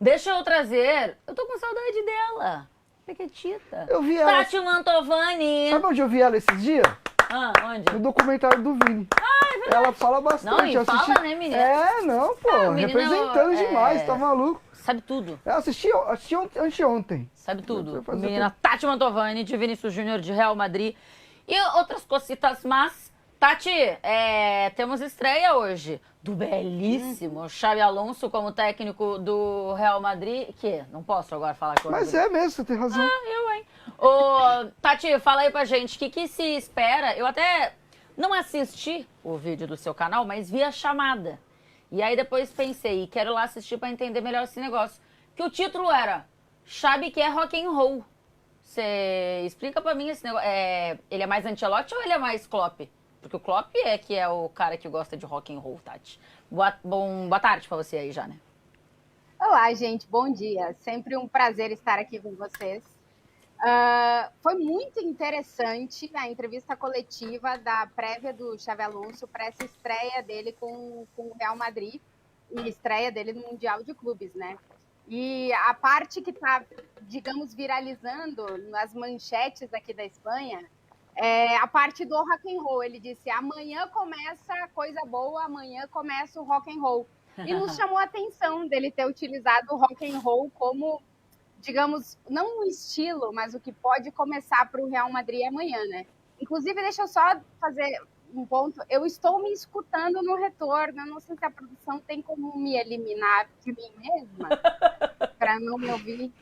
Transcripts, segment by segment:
Deixa eu trazer. Eu tô com saudade dela. Pequetita. Eu vi ela. Tati Mantovani. Sabe onde eu vi ela esses dias? Ah, onde? No documentário do Vini. Ah, é verdade. Ela fala bastante. Não, e eu assisti... fala, né, menina? É, não, pô. menina, representando demais, tá maluco? Sabe tudo. Eu assisti anteontem. Sabe tudo. Fazer Menina Tati Mantovani, de Vinícius Júnior, de Real Madrid. E outras cocitas, mas... Tati, temos estreia hoje do belíssimo Xabi Alonso como técnico do Real Madrid. Que não posso agora falar com Mas é mesmo, você tem razão. hein? Ô, Tati, fala aí pra gente, o que se espera? Eu até não assisti o vídeo do seu canal, mas vi a chamada. E aí depois pensei, quero lá assistir pra entender melhor esse negócio. Que o título era Xabi quer rock and roll. Você explica pra mim esse negócio. Ele é mais Ancelotti ou ele é mais Klopp? Porque o Klopp que é o cara que gosta de rock and roll, Tati. Boa tarde pra você aí já, né? Olá, gente. Bom dia. Sempre um prazer estar aqui com vocês. Foi muito interessante a entrevista coletiva da prévia do Xabi Alonso para essa estreia dele com o Real Madrid e estreia dele no Mundial de Clubes, né? E a parte que está, digamos, viralizando nas manchetes aqui da Espanha é a parte do rock and roll. Ele disse, amanhã começa a coisa boa, amanhã começa o rock and roll. E nos chamou a atenção dele ter utilizado o rock and roll como, digamos, não um estilo, mas o que pode começar para o Real Madrid amanhã, né? Inclusive, deixa eu só fazer um ponto. Eu estou me escutando no retorno. Eu não sei se a produção tem como me eliminar de mim mesma para não me ouvir.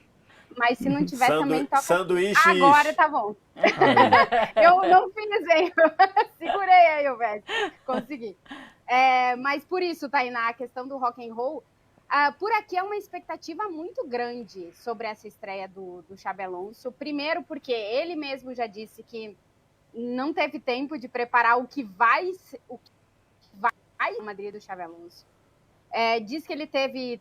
Mas se não tiver também toca. Sanduíche. Agora tá bom. Eu não fiz, hein? Segurei aí, velho. Consegui. Mas por isso, Tainá, a questão do rock and roll, por aqui é uma expectativa muito grande sobre essa estreia do Xabi Alonso. Primeiro porque ele mesmo já disse que não teve tempo de preparar o que vai o Madrid do Xabi Alonso. Diz que ele teve,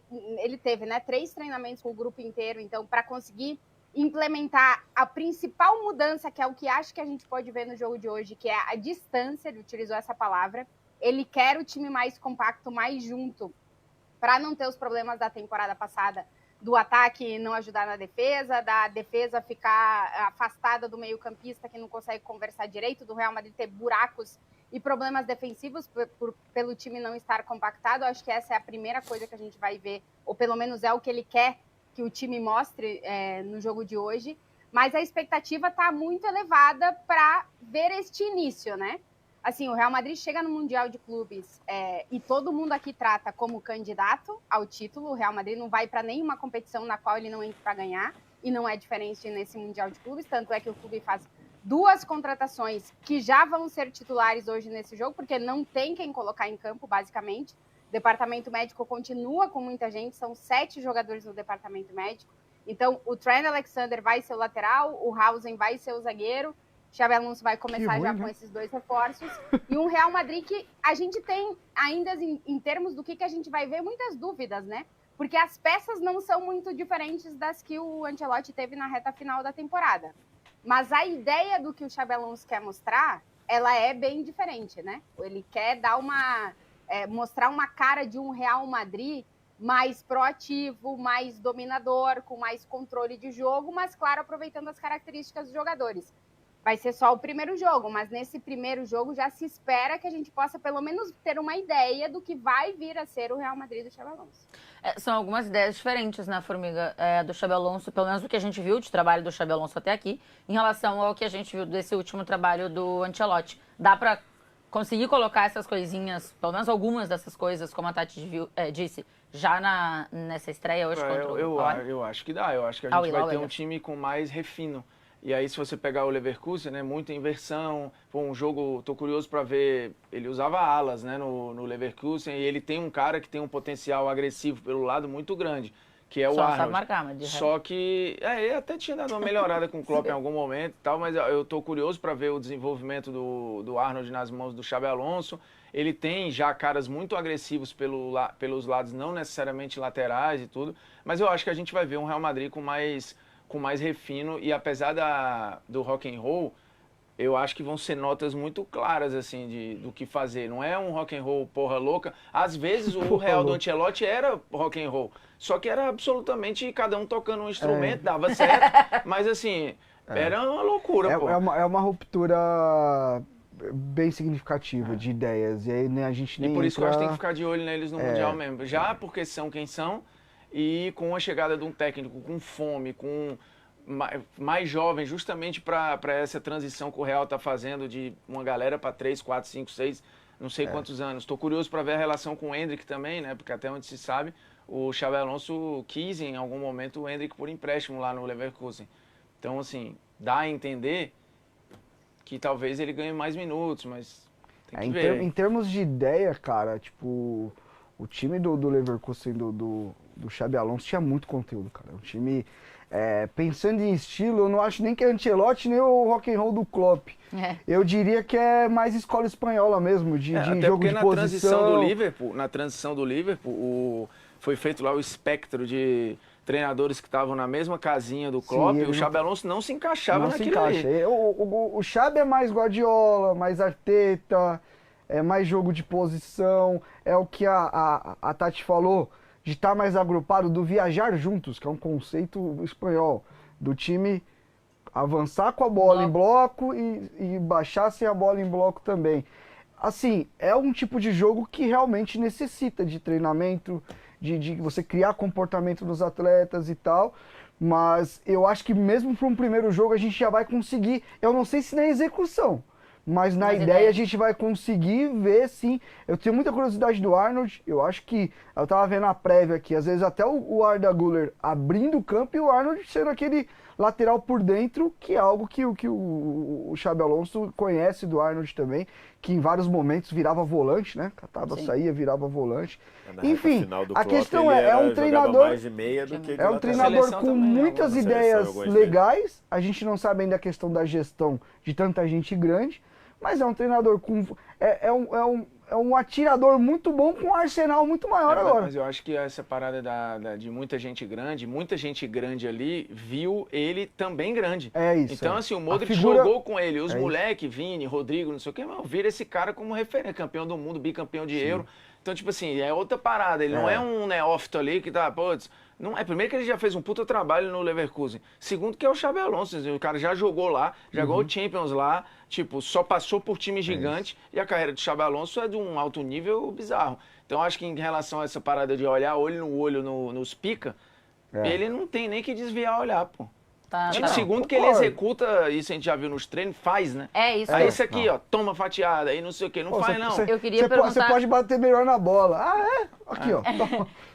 né, 3 treinamentos com o grupo inteiro, então, para conseguir implementar a principal mudança, que é o que acho que a gente pode ver no jogo de hoje, que é a distância, ele utilizou essa palavra. Ele quer o time mais compacto, mais junto, para não ter os problemas da temporada passada, do ataque não ajudar na defesa, da defesa ficar afastada do meio-campista que não consegue conversar direito, do Real Madrid ter buracos e problemas defensivos pelo time não estar compactado. Acho que essa é a primeira coisa que a gente vai ver, ou pelo menos é o que ele quer que o time mostre no jogo de hoje. Mas a expectativa está muito elevada para ver este início, né? Assim, o Real Madrid chega no Mundial de Clubes e todo mundo aqui trata como candidato ao título. O Real Madrid não vai para nenhuma competição na qual ele não entra para ganhar, e não é diferente nesse Mundial de Clubes, tanto é que o clube faz 2 contratações que já vão ser titulares hoje nesse jogo, porque não tem quem colocar em campo, basicamente. O departamento médico continua com muita gente, são 7 jogadores no departamento médico. Então, o Trent Alexander vai ser o lateral, o Haaland vai ser o zagueiro, o Xabi Alonso vai começar já com esses 2 reforços. E um Real Madrid que a gente tem ainda, em termos do que a gente vai ver, muitas dúvidas, né? Porque as peças não são muito diferentes das que o Ancelotti teve na reta final da temporada. Mas a ideia do que o Xabi Alonso quer mostrar, ela é bem diferente, né? Ele quer dar mostrar uma cara de um Real Madrid mais proativo, mais dominador, com mais controle de jogo, mas, claro, aproveitando as características dos jogadores. Vai ser só o primeiro jogo, mas nesse primeiro jogo já se espera que a gente possa, pelo menos, ter uma ideia do que vai vir a ser o Real Madrid do Xabi Alonso. São algumas ideias diferentes, né, Formiga, do Xabi Alonso, pelo menos o que a gente viu de trabalho do Xabi Alonso até aqui, em relação ao que a gente viu desse último trabalho do Ancelotti. Dá para conseguir colocar essas coisinhas, pelo menos algumas dessas coisas, como a Tati disse, já nessa estreia hoje contra o Eu acho que dá. Eu acho que a gente vai ter um time com mais refino. E aí, se você pegar o Leverkusen, né, muita inversão. Foi um jogo, tô curioso para ver, ele usava alas, né, no Leverkusen, e ele tem um cara que tem um potencial agressivo pelo lado muito grande, que é o Arnold. Sabe marcar, mas Só que, ele até tinha dado uma melhorada com o Klopp em algum momento e tal, mas eu tô curioso para ver o desenvolvimento do Arnold nas mãos do Xabi Alonso. Ele tem já caras muito agressivos pelos lados, não necessariamente laterais e tudo, mas eu acho que a gente vai ver um Real Madrid com mais refino, e apesar do rock and roll, eu acho que vão ser notas muito claras, assim, do que fazer. Não é um rock and roll porra louca. Às vezes o Real do Ancelotti era rock and roll, só que era absolutamente cada um tocando um instrumento, dava certo, mas assim, era uma loucura, pô. É uma ruptura bem significativa de ideias, e aí a gente nem E por isso que eu acho que tem que entra... ficar de olho neles no Mundial mesmo. Já porque são quem são, e com a chegada de um técnico com fome, com mais jovem, justamente para essa transição que o Real está fazendo de uma galera para 3, 4, 5, 6, não sei quantos anos. Estou curioso para ver a relação com o Endrick também, né? Porque até onde se sabe, o Xabi Alonso quis em algum momento o Endrick por empréstimo lá no Leverkusen. Então, assim, dá a entender que talvez ele ganhe mais minutos, mas tem que ver. Em termos de ideia, cara, tipo, o time do Leverkusen, do Xabi Alonso tinha muito conteúdo, cara. Um time... pensando em estilo, eu não acho nem que é Ancelotti nem o rock and roll do Klopp. Eu diria que é mais escola espanhola mesmo, de jogo de posição. Na transição do Liverpool, foi feito lá o espectro de treinadores que estavam na mesma casinha do Klopp, o Xabi Alonso não se encaixava naquilo ali. O Xabi é mais Guardiola, mais Arteta, é mais jogo de posição, é o que a Tati falou, de estar mais agrupado, do viajar juntos, que é um conceito espanhol, do time avançar com a bola em bloco e baixar sem a bola em bloco também. Assim, é um tipo de jogo que realmente necessita de treinamento, de você criar comportamento dos atletas e tal, mas eu acho que mesmo para um primeiro jogo a gente já vai conseguir, eu não sei se na execução, mas na ideia a gente vai conseguir ver, sim. Eu tenho muita curiosidade do Arnold. Eu acho que... Eu tava vendo a prévia aqui. Às vezes até o Arda Güler abrindo o campo e o Arnold sendo aquele lateral por dentro, que é algo que o Xabi Alonso conhece do Arnold também, que em vários momentos virava volante, né? Catava, saía, virava volante. Enfim, a questão é um treinador... Mais de meia do que é um treinador com muitas ideias legais. A gente não sabe ainda a questão da gestão de tanta gente grande, mas é um treinador com... É um atirador muito bom com um arsenal muito maior agora. Mas eu acho que essa parada de muita gente grande ali viu ele também grande. É isso. Então, assim, o Modric jogou com ele. Os moleques, Vini, Rodrigo, não sei o quê, vira esse cara como referência. Campeão do mundo, bicampeão de Euro. Então, tipo assim, é outra parada. Ele não é um neófito ali que tá, putz... Não, primeiro que ele já fez um puta trabalho no Leverkusen. Segundo que é o Xabi Alonso. O cara já jogou lá, já jogou o Champions lá, tipo, só passou por time gigante. E a carreira do Xabi Alonso é de um alto nível bizarro. Então acho que em relação a essa parada de olhar olho no olho nos pica, ele não tem nem que desviar olhar, pô. Segundo que ele executa, isso a gente já viu nos treinos, faz, né? É isso. Aí isso aqui, ó, toma fatiada, aí não sei o que, não faz não. Eu queria perguntar... Você pode bater melhor na bola. Aqui, ó.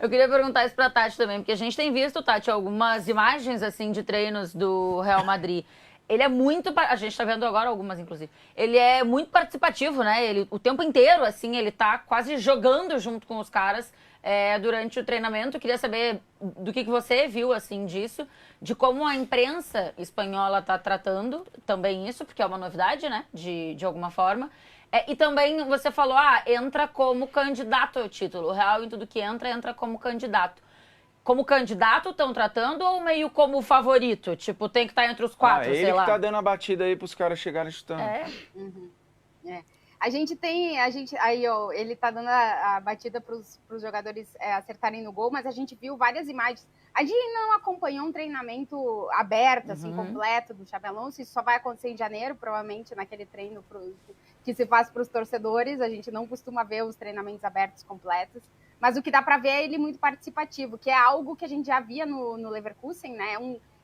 Eu queria perguntar isso pra Tati também, porque a gente tem visto, Tati, algumas imagens, assim, de treinos do Real Madrid. Ele é muito... A gente tá vendo agora algumas, inclusive. Ele é muito participativo, né? Ele, o tempo inteiro, assim, ele tá quase jogando junto com os caras durante o treinamento. Eu queria saber do que você viu, assim, disso, de como a imprensa espanhola tá tratando também isso, porque é uma novidade, né? De alguma forma. E também você falou, entra como candidato ao título. O Real, em tudo que entra como candidato. Como candidato estão tratando ou meio como favorito? Tipo, tem que estar entre os quatro, sei lá. Ele que tá dando a batida aí pros caras chegarem chutando. A gente tem, aí ó, ele tá dando a batida pros jogadores acertarem no gol, mas a gente viu várias imagens. A gente não acompanhou um treinamento aberto, assim, completo do Xabi Alonso. Isso só vai acontecer em janeiro, provavelmente, naquele treino que se faz para os torcedores. A gente não costuma ver os treinamentos abertos completos. Mas o que dá para ver é ele muito participativo, que é algo que a gente já via no Leverkusen, né?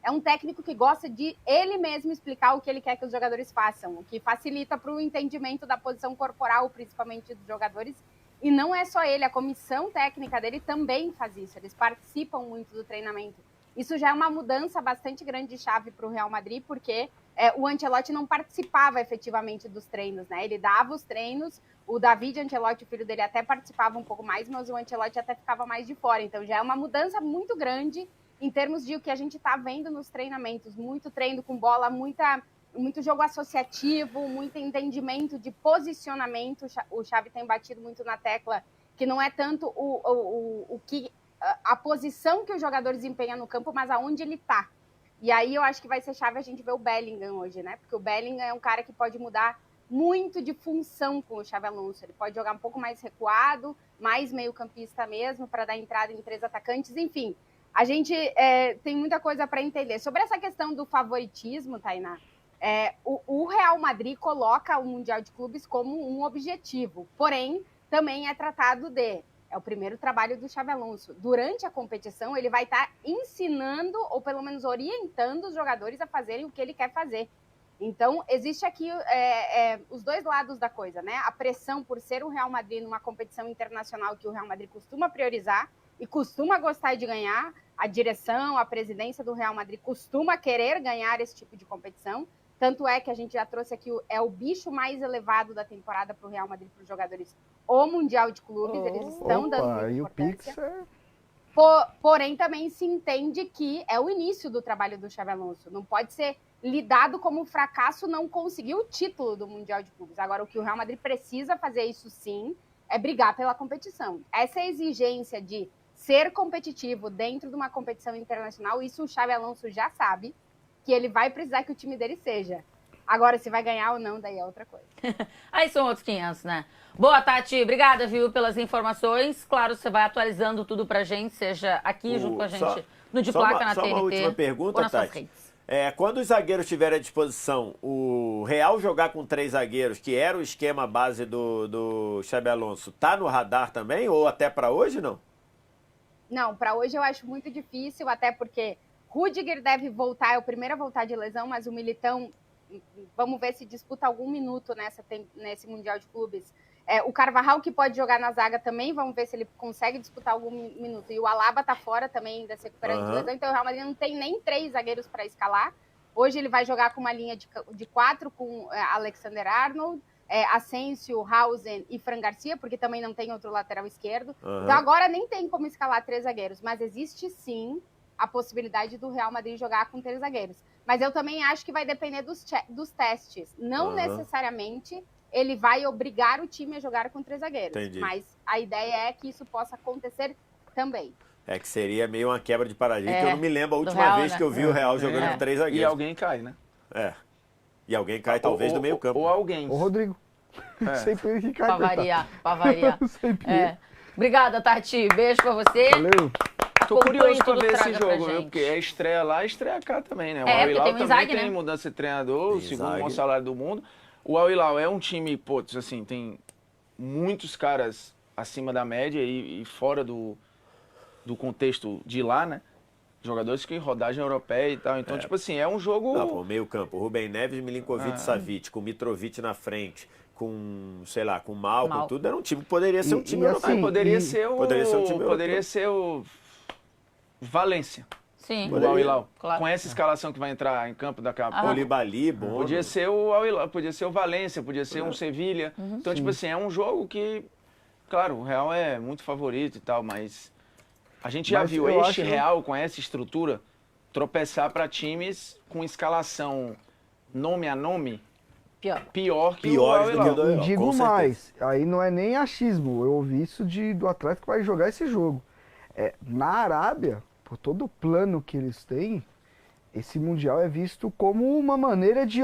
É um técnico que gosta de ele mesmo explicar o que ele quer que os jogadores façam, o que facilita para o entendimento da posição corporal, principalmente dos jogadores. E não é só ele, a comissão técnica dele também faz isso, eles participam muito do treinamento. Isso já é uma mudança bastante grande de chave para o Real Madrid, porque o Ancelotti não participava efetivamente dos treinos, né? Ele dava os treinos, o David Ancelotti, o filho dele, até participava um pouco mais, mas o Ancelotti até ficava mais de fora. Então já é uma mudança muito grande em termos de o que a gente está vendo nos treinamentos. Muito treino com bola, muito jogo associativo, muito entendimento de posicionamento. O Xavi tem batido muito na tecla que não é tanto a posição que o jogador desempenha no campo, mas aonde ele está. E aí eu acho que vai ser chave a gente ver o Bellingham hoje, né? Porque o Bellingham é um cara que pode mudar muito de função com o Xabi Alonso. Ele pode jogar um pouco mais recuado, mais meio-campista mesmo, para dar entrada em 3 atacantes. Enfim, a gente tem muita coisa para entender. Sobre essa questão do favoritismo, Tainá, o Real Madrid coloca o Mundial de Clubes como um objetivo, porém, também é tratado é o primeiro trabalho do Xabi Alonso. Durante a competição, ele vai estar ensinando, ou pelo menos orientando os jogadores a fazerem o que ele quer fazer. Então, existe aqui os dois lados da coisa, né? A pressão por ser o Real Madrid numa competição internacional que o Real Madrid costuma priorizar e costuma gostar de ganhar. A direção, a presidência do Real Madrid costuma querer ganhar esse tipo de competição. Tanto é que a gente já trouxe aqui, o bicho mais elevado da temporada para o Real Madrid, para os jogadores, o Mundial de Clubes. Eles estão dando muita importância. Porém, também se entende que é o início do trabalho do Xabi Alonso. Não pode ser lidado como um fracasso não conseguir o título do Mundial de Clubes. Agora, o que o Real Madrid precisa fazer, isso sim, é brigar pela competição. Essa exigência de ser competitivo dentro de uma competição internacional, isso o Xabi Alonso já sabe, que ele vai precisar que o time dele seja. Agora, se vai ganhar ou não, daí é outra coisa. Aí são outros 500, né? Boa, Tati. Obrigada, viu, pelas informações. Claro, você vai atualizando tudo pra gente, seja aqui junto com a gente no De Placa, na TNT. Só uma última pergunta, Tati. Quando os zagueiros estiverem à disposição, o Real jogar com 3 zagueiros, que era o esquema base do Xabi Alonso, tá no radar também? Ou até para hoje, não? Não, para hoje eu acho muito difícil, até porque Rüdiger deve voltar, é o primeiro a voltar de lesão, mas o Militão, vamos ver se disputa algum minuto nesse Mundial de Clubes. O Carvajal, que pode jogar na zaga também, vamos ver se ele consegue disputar algum minuto. E o Alaba tá fora também, ainda se recuperando de lesão. Então o Real Madrid não tem nem 3 zagueiros para escalar. Hoje ele vai jogar com uma linha de 4 com Alexander-Arnold, Asensio, Hausen e Fran Garcia, porque também não tem outro lateral esquerdo. Então agora nem tem como escalar 3 zagueiros, mas existe sim a possibilidade do Real Madrid jogar com 3 zagueiros. Mas eu também acho que vai depender dos testes. Não necessariamente ele vai obrigar o time a jogar com 3 zagueiros. Entendi. Mas a ideia é que isso possa acontecer também. Que seria meio uma quebra de paradigma, que eu não me lembro a última vez que eu vi o Real jogando com 3 zagueiros. E alguém cai, né? E alguém cai talvez do meio campo. Ou alguém. O Rodrigo. Sempre ele que cai. Pra variar. Obrigada, Tati. Beijo pra você. Valeu. Tô curioso pra ver esse jogo, viu? Porque é estreia lá, estreia cá também, né? O Al Hilal também Inzaghi, tem mudança de treinador, o segundo maior salário do mundo. O Al Hilal é um time, assim, tem muitos caras acima da média e fora do contexto de lá, né? Jogadores que rodagem europeia e tal. Então, tipo assim, é um jogo... meio campo. Rubem Neves, Milinkovic, Savic, com Mitrovic na frente, com, sei lá, com Malcom, tudo. Era um time que poderia ser um time europeu. Assim, poderia ser o Valência. Sim. O Al Hilal. Claro. Com essa escalação que vai entrar em campo daqui a pouco. Koulibaly, bom. Podia ser o Al Hilal, podia ser o Valência, podia ser um Sevilha. Então, tipo assim, é um jogo que, claro, o Real é muito favorito e tal, mas a gente já viu este Real com essa estrutura tropeçar para times com escalação nome a nome pior que o Al Hilal. E digo mais, aí não é nem achismo, eu ouvi isso do Atlético que vai jogar esse jogo. Na Arábia, por todo o plano que eles têm, esse Mundial é visto como uma maneira de,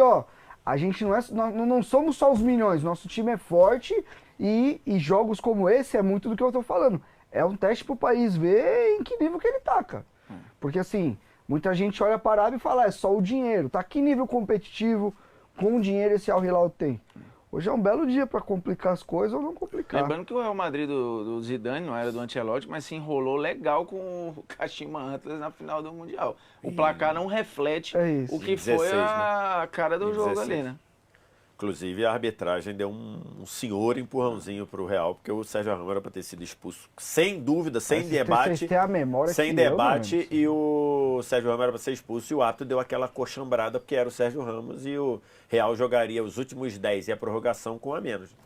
a gente não somos só os milhões, nosso time é forte e jogos como esse é muito do que eu tô falando. É um teste pro país ver em que nível que ele tá, cara. Porque assim, muita gente olha para a Arábia e fala, é só o dinheiro, tá? Que nível competitivo com o dinheiro esse Al Hilal tem? Hoje é um belo dia para complicar as coisas ou não complicar. Lembrando que o Real Madrid do Zidane, não era do Ancelotti, mas se enrolou legal com o Kashima Antlers na final do Mundial. O placar não reflete o que 16, foi a cara do jogo ali, né? Inclusive, a arbitragem deu um senhor empurrãozinho pro Real, porque o Sérgio Ramos era para ter sido expulso. Sem dúvida, sem debate. A memória sem debate, e o Sérgio Ramos era para ser expulso, e o ato deu aquela coxambrada, porque era o Sérgio Ramos, e o Real jogaria os últimos 10 e a prorrogação com a menos.